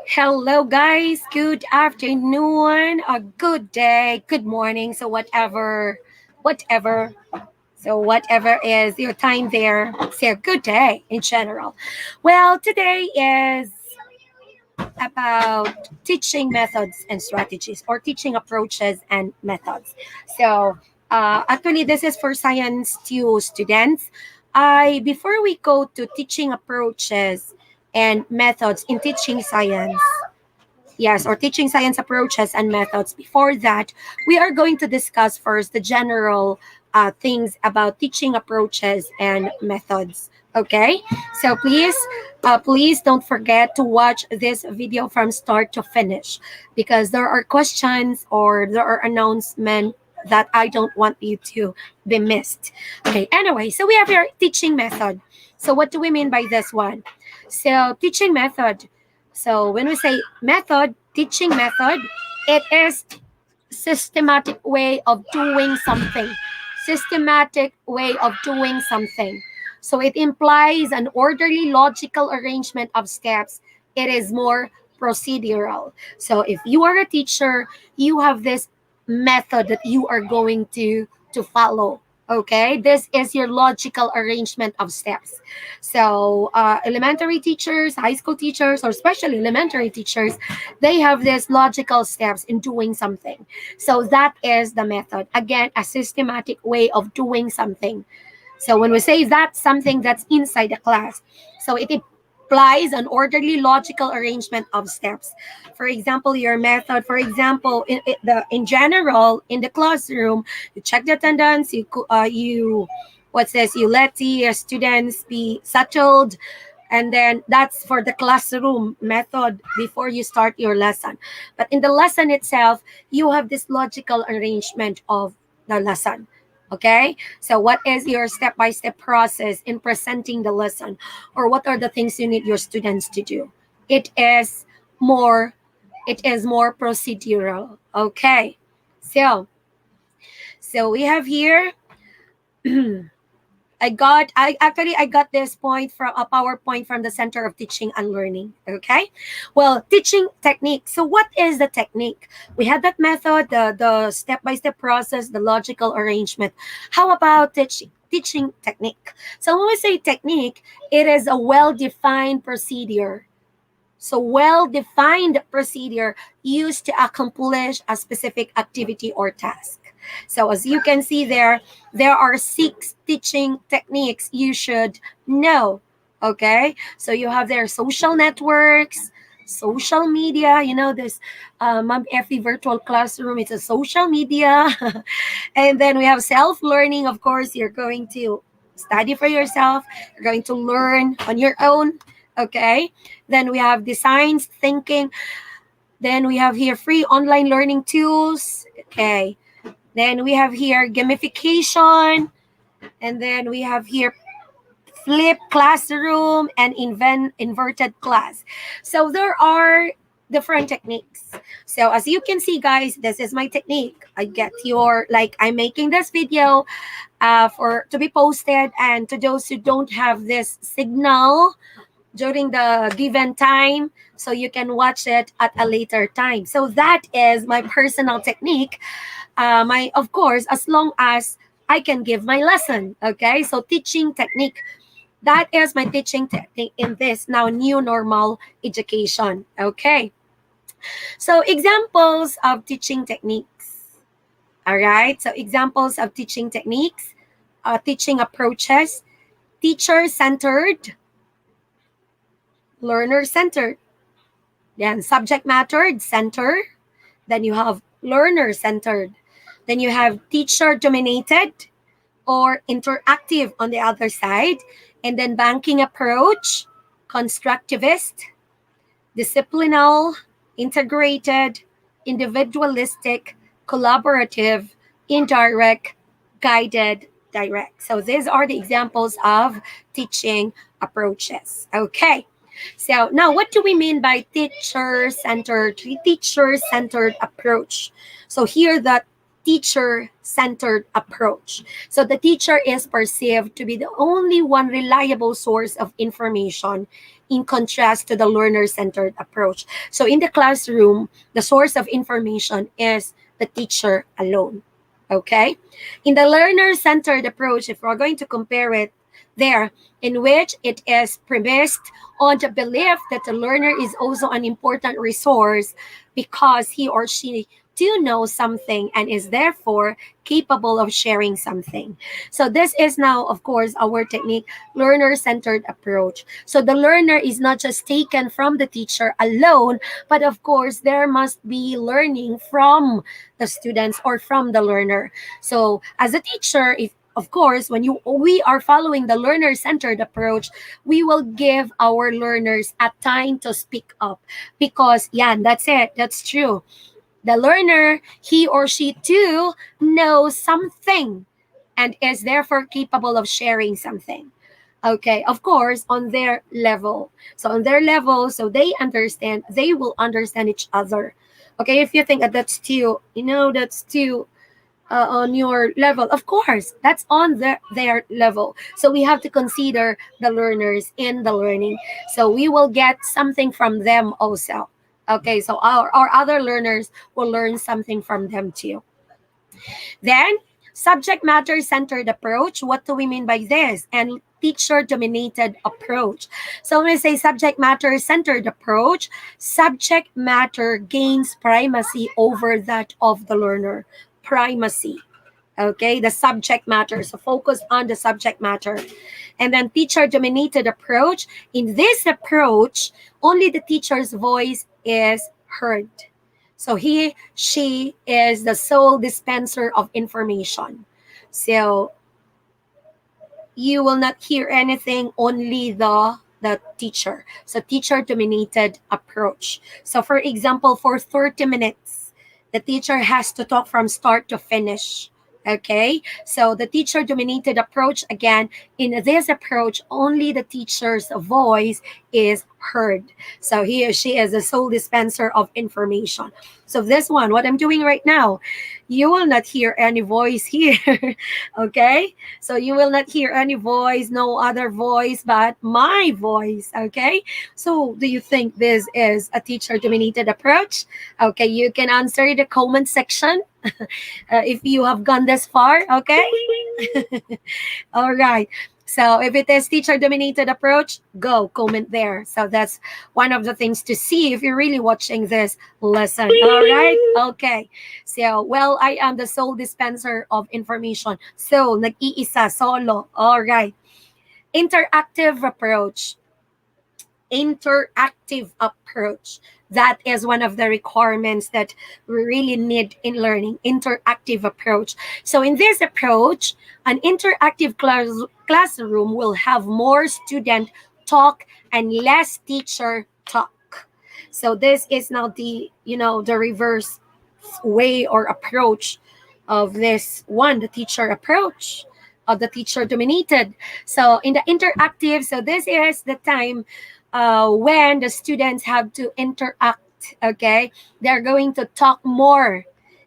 Hello, guys. Good afternoon, a good day, good morning. Whatever. So, whatever is your time there, say a good day in general. Well, today is about teaching methods and strategies or teaching approaches and methods. So, actually, this is for science to students. Before we go to teaching approaches and methods in teaching science, yes, or teaching science approaches and methods. Before that, we are going to discuss first the general things about teaching approaches and methods. Okay, so please don't forget to watch this video from start to finish because there are questions or there are announcements that I don't want you to be missed. Okay, anyway, so we have your teaching method. So what do we mean by this one? So teaching method, so when we say method, teaching method, it is systematic way of doing something. Systematic way of doing something. So it implies an orderly logical arrangement of steps. It is more procedural. So if you are a teacher, you have this method that you are going to follow. Okay, this is your logical arrangement of steps. So elementary teachers, high school teachers, or especially elementary teachers, they have this logical steps in doing something. So that is the method. Again, a systematic way of doing something. So when we say that something that's inside the class, so it implies an orderly logical arrangement of steps. For example, your method, for example, in general in the classroom, you check the attendance, you what's this? You let the students be settled, and then that's for the classroom method before you start your lesson. But in the lesson itself, you have this logical arrangement of the lesson. Okay, so what is your step-by-step process in presenting the lesson, or what are the things you need your students to do? It is more it is more procedural. Okay, so we have here I got this point from a PowerPoint from the Center of Teaching and Learning. Okay, well, teaching technique. So what is the technique? We had that method, the step by step process, the logical arrangement. How about teaching technique? So when we say technique, it is a well defined procedure. So well defined procedure used to accomplish a specific activity or task. So as you can see there are 6 teaching techniques you should know. Okay, so you have their social networks, social media. You know this, Ma'am Effie virtual classroom. It's a social media, and then we have self learning. Of course, you're going to study for yourself. You're going to learn on your own. Okay, then we have designs thinking. Then we have here free online learning tools. Okay, then we have here gamification, and then we have here flip classroom and inverted class. So there are different techniques. So as you can see, guys, this is my technique. I get your, like, I'm making this video for to be posted, and to those who don't have this signal during the given time, so you can watch it at a later time. So that is my personal technique. My Of course, as long as I can give my lesson. Okay, so teaching technique, that is my teaching technique in this now new normal education. Okay, so examples of teaching techniques. All right, so examples of teaching techniques, teaching approaches: teacher centered, learner centered, then subject matter center, then you have learner centered, then you have teacher dominated or interactive on the other side, and then banking approach, constructivist, disciplinal, integrated, individualistic, collaborative, indirect, guided, direct. So these are the examples of teaching approaches. Okay. So now, what do we mean by teacher-centered approach? So here, that teacher-centered approach. So the teacher is perceived to be the only one reliable source of information in contrast to the learner-centered approach. So in the classroom, the source of information is the teacher alone. Okay? In the learner-centered approach, if we're going to compare it there, in which it is premised on the belief that the learner is also an important resource because he or she do know something and is therefore capable of sharing something. So this is now, of course, our technique, learner-centered approach. So the learner is not just taken from the teacher alone, but of course, there must be learning from the students or from the learner. So as a teacher, if of course, when we are following the learner-centered approach, we will give our learners a time to speak up because, yeah, that's it. That's true. The learner, he or she too knows something and is therefore capable of sharing something. Okay, of course, on their level. So on their level, so they will understand each other. Okay, if you think that that's too, that's too on your level, of course that's on their level, so we have to consider the learners in the learning, so we will get something from them also. Okay, so our other learners will learn something from them too. Then subject matter centered approach, what do we mean by this? And teacher dominated approach. So when we say subject matter centered approach, subject matter gains primacy over that of the learner. Primacy. Okay, the subject matter, so focus on the subject matter. And then teacher dominated approach, in this approach only the teacher's voice is heard, so she is the sole dispenser of information, so you will not hear anything, only the teacher. So teacher dominated approach. So for example, for 30 minutes the teacher has to talk from start to finish. Okay, so the teacher dominated approach, again, in this approach only the teacher's voice is heard, so he or she is the sole dispenser of information. So this one, what I'm doing right now, you will not hear any voice here. Okay, so you will not hear any voice, no other voice but my voice. Okay, so do you think this is a teacher dominated approach? Okay, you can answer in the comment section if you have gone this far. Okay. All right, so if it is teacher dominated approach, go comment there. So that's one of the things to see if you're really watching this lesson. All right, okay, so well, I am the sole dispenser of information, so nag-iisa, solo. All right, interactive approach. Interactive approach, that is one of the requirements that we really need in learning. Interactive approach. So in this approach, an interactive classroom will have more student talk and less teacher talk. So this is now the reverse way or approach of this one, the teacher approach, of the teacher dominated. So in the interactive, so this is the time when the students have to interact. Okay, they're going to talk more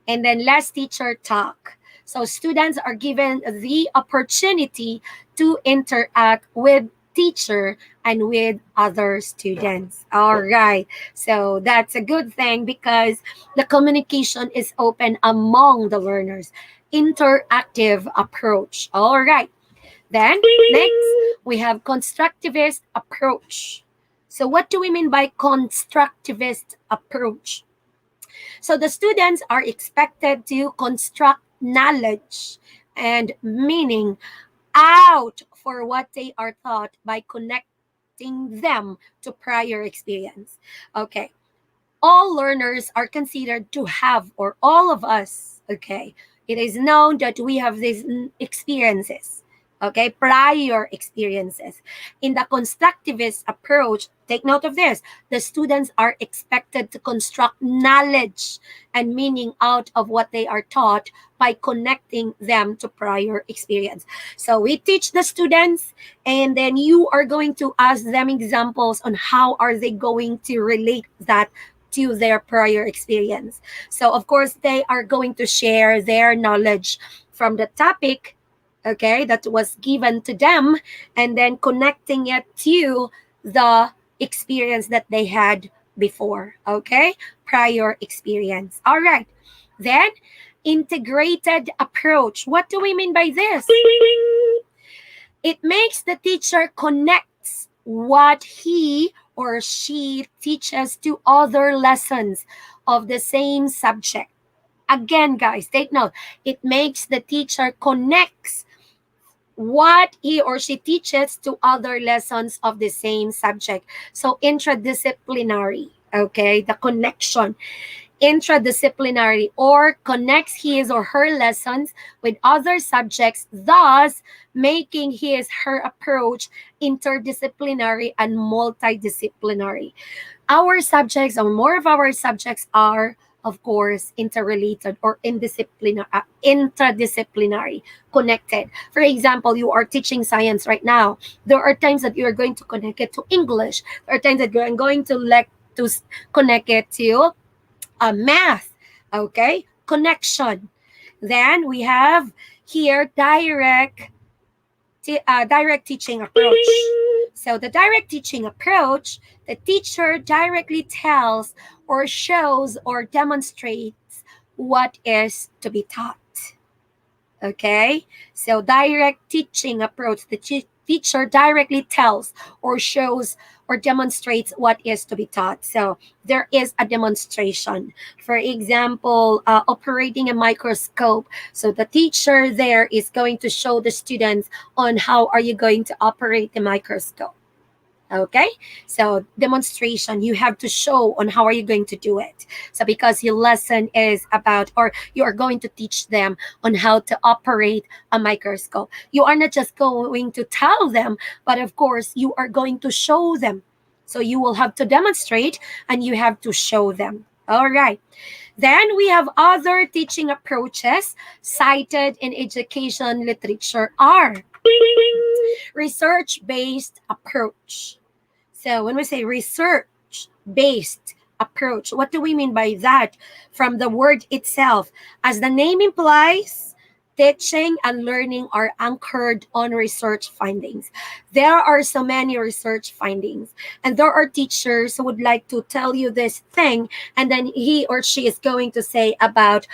and then less teacher talk, so students are given the opportunity to interact with teacher and with other students. All right, so that's a good thing because the communication is open among the learners. Interactive approach. All right, then next we have constructivist approach. So what do we mean by constructivist approach? So the students are expected to construct knowledge and meaning out for what they are taught by connecting them to prior experience. Okay, all learners are considered to have, or all of us, okay, it is known that we have these experiences, okay, prior experiences. In the constructivist approach, take note of this, the students are expected to construct knowledge and meaning out of what they are taught by connecting them to prior experience. So we teach the students, and then you are going to ask them examples on how are they going to relate that to their prior experience. So, of course, they are going to share their knowledge from the topic, okay, that was given to them, and then connecting it to the experience that they had before, okay, prior experience. All right. Then, integrated approach. What do we mean by this? It makes the teacher connects what he or she teaches to other lessons of the same subject. Again, guys, take note. It makes the teacher connects what he or she teaches to other lessons of the same subject. So intradisciplinary, okay, the connection, intradisciplinary, or connects his or her lessons with other subjects, thus making his her approach interdisciplinary and multidisciplinary. Our subjects, or more of our subjects, are of course interrelated or interdisciplinary, connected. For example, you are teaching science right now. There are times that you are going to connect it to English. There are times that you're going to connect it to math. Okay, connection. Then we have here direct teaching approach. So the direct teaching approach, the teacher directly tells or shows or demonstrates what is to be taught. Okay, so direct teaching approach, the teacher directly tells or shows or demonstrates what is to be taught. So there is a demonstration. For example, operating a microscope. So the teacher there is going to show the students on how are you going to operate the microscope. Okay, so demonstration, you have to show on how are you going to do it. So because your lesson is about, or you are going to teach them on how to operate a microscope, you are not just going to tell them, but of course you are going to show them. So you will have to demonstrate and you have to show them. All right. Then we have other teaching approaches cited in education literature are research-based approach. So when we say research-based approach, what do we mean by that? From the word itself, as the name implies, teaching and learning are anchored on research findings. There are so many research findings, and there are teachers who would like to tell you this thing, and then he or she is going to say about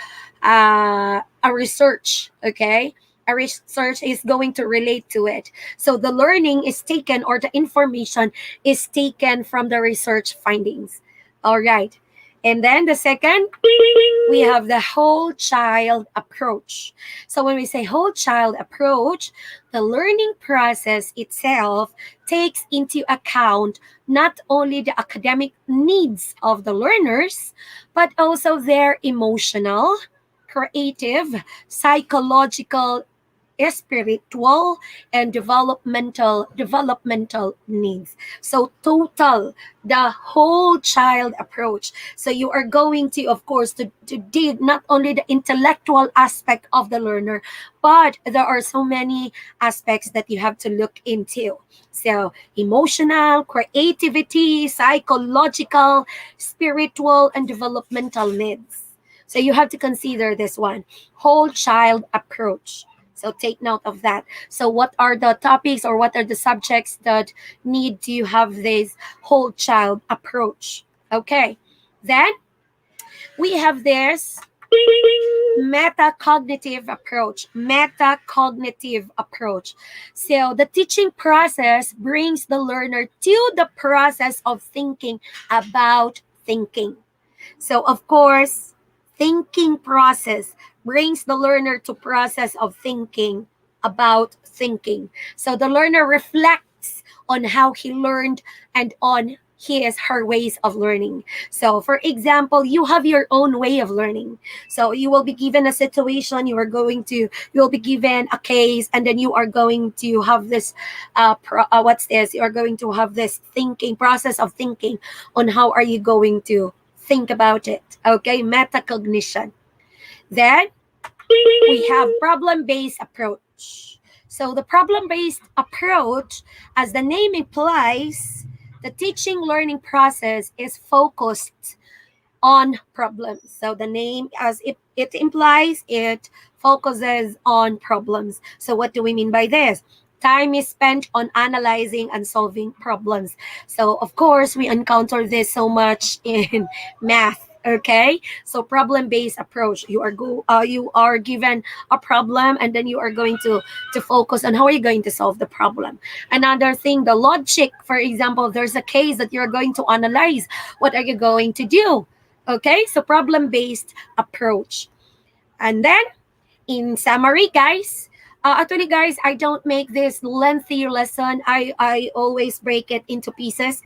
a research, okay? A research is going to relate to it. So the learning is taken, or the information is taken from the research findings. All right. And then the second, we have the whole child approach. So when we say whole child approach, the learning process itself takes into account not only the academic needs of the learners, but also their emotional, creative, psychological, spiritual, and developmental needs. So total, the whole child approach. So you are going to, of course, to dig not only the intellectual aspect of the learner, but there are so many aspects that you have to look into. So emotional, creativity, psychological, spiritual, and developmental needs. So you have to consider this one, whole child approach. So take note of that. So what are the topics, or what are the subjects that need to have this whole child approach? Okay. Then we have this metacognitive approach. Metacognitive approach. So the teaching process brings the learner to the process of thinking about thinking. So of course, thinking process brings the learner to process of thinking about thinking. So the learner reflects on how he learned and on his her ways of learning. So for example, you have your own way of learning. So you will be given a situation, you will be given a case, and then you are going to have this you are going to have this thinking process of thinking on how are you going to think about it. Okay, metacognition. Then we have problem-based approach. So the problem-based approach, as the name implies, the teaching learning process is focused on problems. So the name, as it implies, it focuses on problems. So what do we mean by this? Time is spent on analyzing and solving problems. So of course we encounter this so much in math. Okay, so problem-based approach. You are given a problem, and then you are going to focus on how are you going to solve the problem. Another thing, the logic. For example, there's a case that you're going to analyze. What are you going to do? Okay, so problem-based approach. And then in summary, guys, actually, guys, I don't make this lengthy lesson. I always break it into pieces,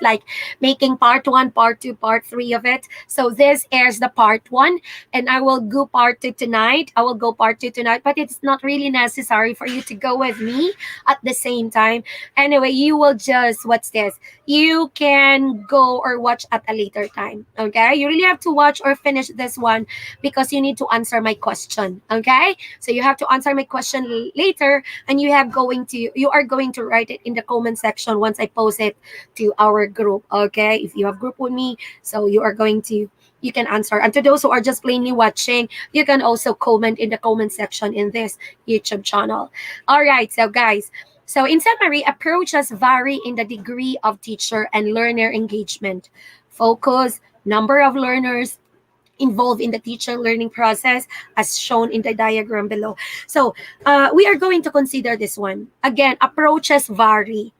like making part one, part two, part three of it. So this is the part one, and I will go part two tonight. But it's not really necessary for you to go with me at the same time. Anyway, you will just, what's this? You can go or watch at a later time. Okay, you really have to watch or finish this one because you need to answer my question. Okay, so you have to answer my question later, and you are going to write it in the comment section once I post it to our group. Okay, if you have group with me, so you can answer. And to those who are just plainly watching, you can also comment in the comment section in this YouTube channel. All right, so guys, so in summary, approaches vary in the degree of teacher and learner engagement, focus, number of learners involved in the teacher learning process, as shown in the diagram below. So we are going to consider this one. Again, approaches vary.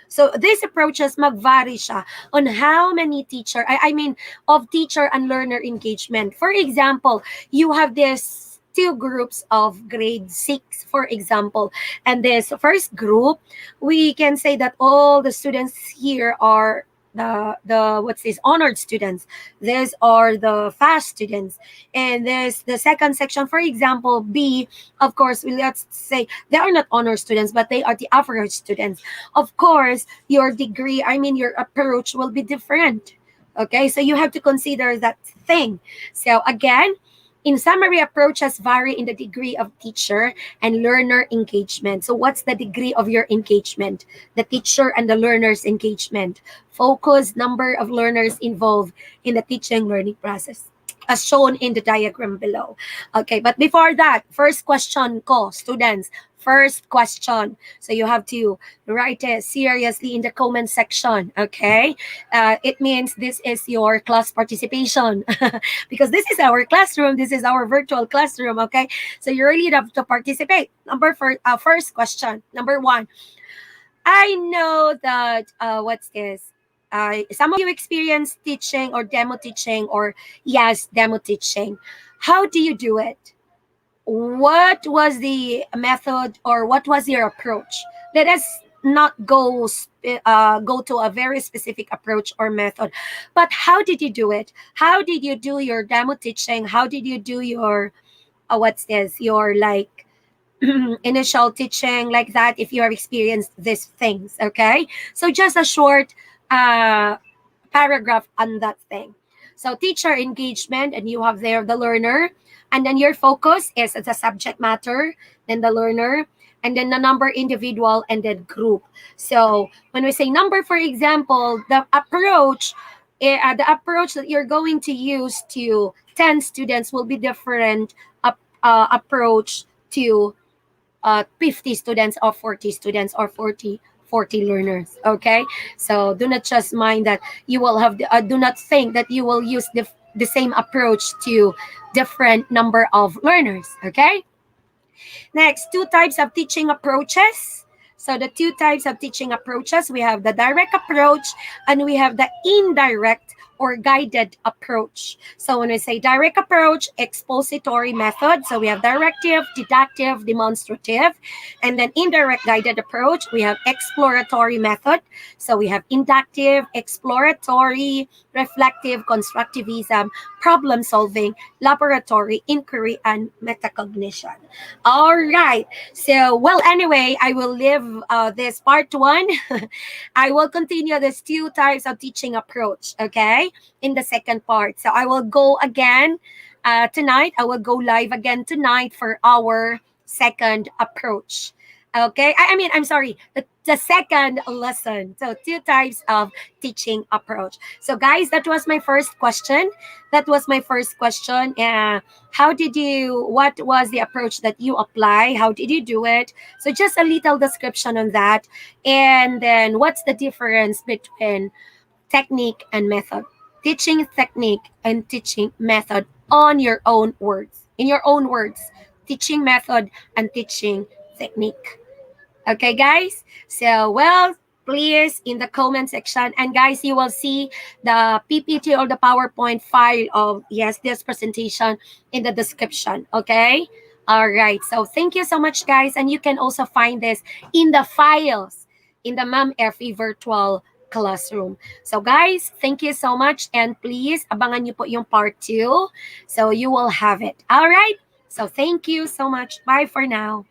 So these approaches mag-vary siya on how many I mean, of teacher and learner engagement. For example, you have this two groups of grade 6, for example. And this first group, we can say that all the students here are the what's this, honored students. These are the fast students. And there's the second section, for example, B, of course, let's say they are not honor students, but they are the average students. Of course, your degree, I mean, your approach will be different. Okay, so you have to consider that thing. So again, in summary, approaches vary in the degree of teacher and learner engagement. So what's the degree of your engagement? The teacher and the learner's engagement. Focus, number of learners involved in the teaching learning process, as shown in the diagram below. Okay, but before that, first question ko, students. First question. So you have to write it seriously in the comment section. Okay, it means this is your class participation because this is our classroom. This is our virtual classroom. Okay, so you really have to participate. First question. Number one. I know that what's this? Some of you experience teaching or demo teaching, or yes, demo teaching. How do you do it? What was the method, or what was your approach? Let us not go to a very specific approach or method, but how did you do it? How did you do your demo teaching? How did you do your what's this? Your like initial teaching, like that, if you have experienced these things. Okay, so just a short paragraph on that thing. So teacher engagement, and you have there the learner, and then your focus is the subject matter, then the learner, and then the number individual, and then group. So when we say number, for example, the approach that you're going to use to 10 students will be different approach to 50 students or 40 students or 40 learners. Okay, so do not just mind that you will have do not think that you will use the same approach to different number of learners. Okay, next, two types of teaching approaches. So the two types of teaching approaches, we have the direct approach and we have the indirect or guided approach. So when we say direct approach, expository method. So we have directive, deductive, demonstrative. And then indirect guided approach, we have exploratory method. So we have inductive, exploratory, reflective, constructivism, problem solving, laboratory, inquiry, and metacognition. All right. So, well, anyway, I will leave this part one. I will continue these two types of teaching approach, okay, in the second part. So I will go again tonight. I will go live again tonight for our second approach. Okay, I mean, I'm sorry, the second lesson. So, two types of teaching approach. So, guys, that was my first question. That was my first question. How did you, what was the approach that you apply? How did you do it? So, just a little description on that. And then, what's the difference between technique and method? Teaching technique and teaching method on your own words, in your own words. Teaching method and teaching technique. Okay, guys? So, well, please in the comment section. And guys, you will see the PPT or the PowerPoint file of, yes, this presentation in the description. Okay? All right. So, thank you so much, guys. And you can also find this in the files in the Ma'am Effie virtual classroom. So, guys, thank you so much. And please, abangan niyo po yung part 2. So, you will have it. All right? So, thank you so much. Bye for now.